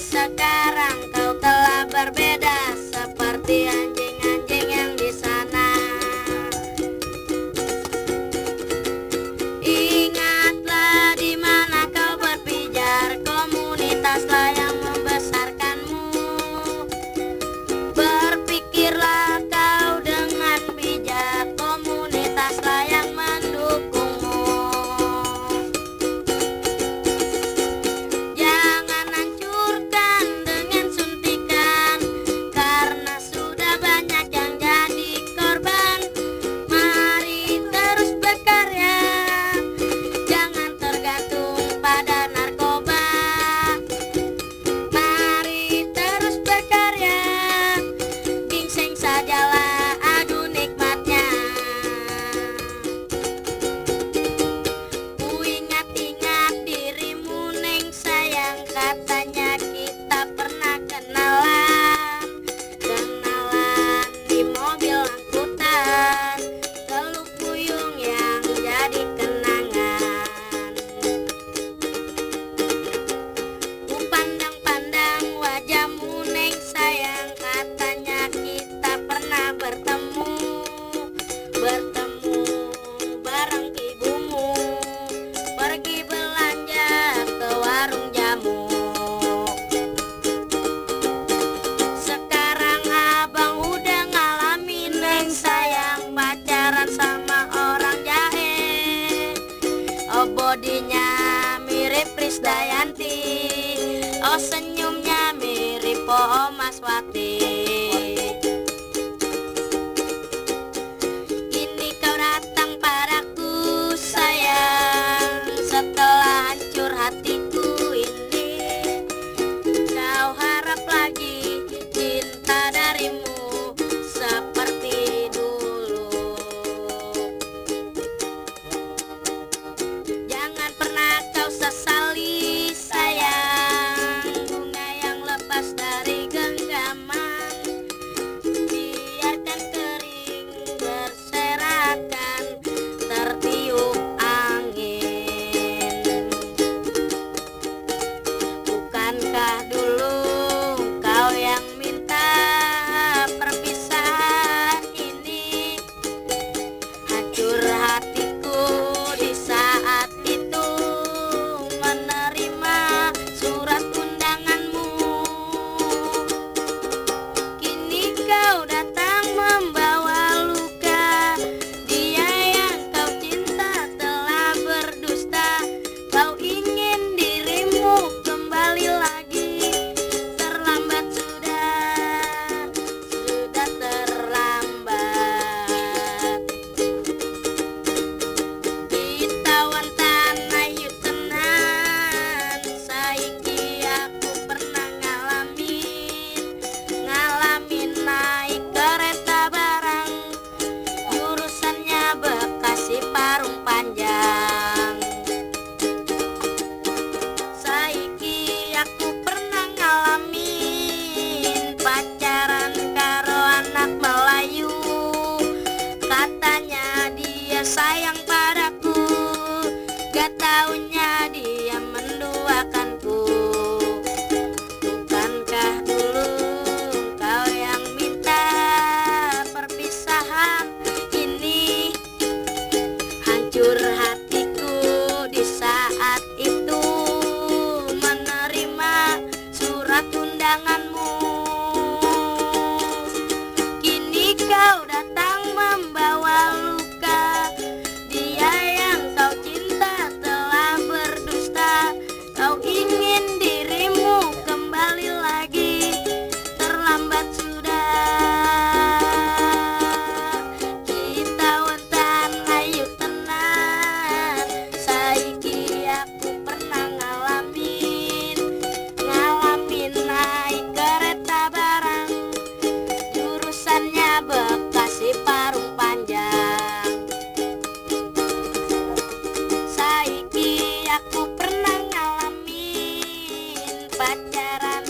Sekarang kau telah berbeda seperti anjing-anjing yang di sana. Ingatlah di mana kau berpijar, komunitaslah yang membesarkanmu. Berpikirlah kau dengan bijak, komunitaslah yang mendukungmu. Jangan hancurkan dengan suntikan, karena sudah banyak yang jadi korban. Mari terus berkarya, jangan tergantung pada narkoba. Mari terus berkarya, gingseng sajalah adu nikmatnya. Ku ingat-ingat dirimu neng sayang, katanya kita pernah kenalan. Kenalan di mobil angkutan, teluk buyung yang jadi kenangan. Ku pandang-pandang wajahmu neng sayang, katanya kita pernah bertemu. Bertemu bareng ibumu, pergi belanja ke warung jamu. Sekarang abang udah ngalamin neng sayang, pacaran sama orang jahe. Oh bodinya mirip Krisdayanti, oh senyumnya mirip Po Maswati. Kini kau datang padaku sayang, setelah hancur hatiku ini. Kau harap lagi cinta darimu seperti dulu. Jangan pernah kau sesali sayang, bunga yang lepas dari genggaman. Biarkan kering berserakan, tertiup angin. Bukankah dulu kau yang minta perpisahan ini? Hancur hatiku di saat itu menerima surat undanganmu. Kini kau datang membawa luka, dia yang kau cinta telah berdusta. Kau ingin dirimu kembali lagi, terlambat sudah terlambat. Kitawan tanah yu tenan, saiki aku pernah ngalamin naik kereta barang, jurusannya Bekasi Parung Panjang. Saiki aku pernah ngalamin pacaran karo anak Melayu. Katanya dia sayang padaku, gak taunya dia menduakanku. Bukankah dulu kau yang minta perpisahan ini? Hancur hatiku di saat itu menerima surat undanganmu. Kini kau datang membawa luka, dia yang kau cinta telah berdusta. Kau ingin dirimu kembali lagi, terlambat sudah. Kita wentan ayu tenan, saiki aku pernah ngalamin naik kereta barang, jurusannya Bekasi Parung Panjang. Saiki aku pernah ngalamin pacaran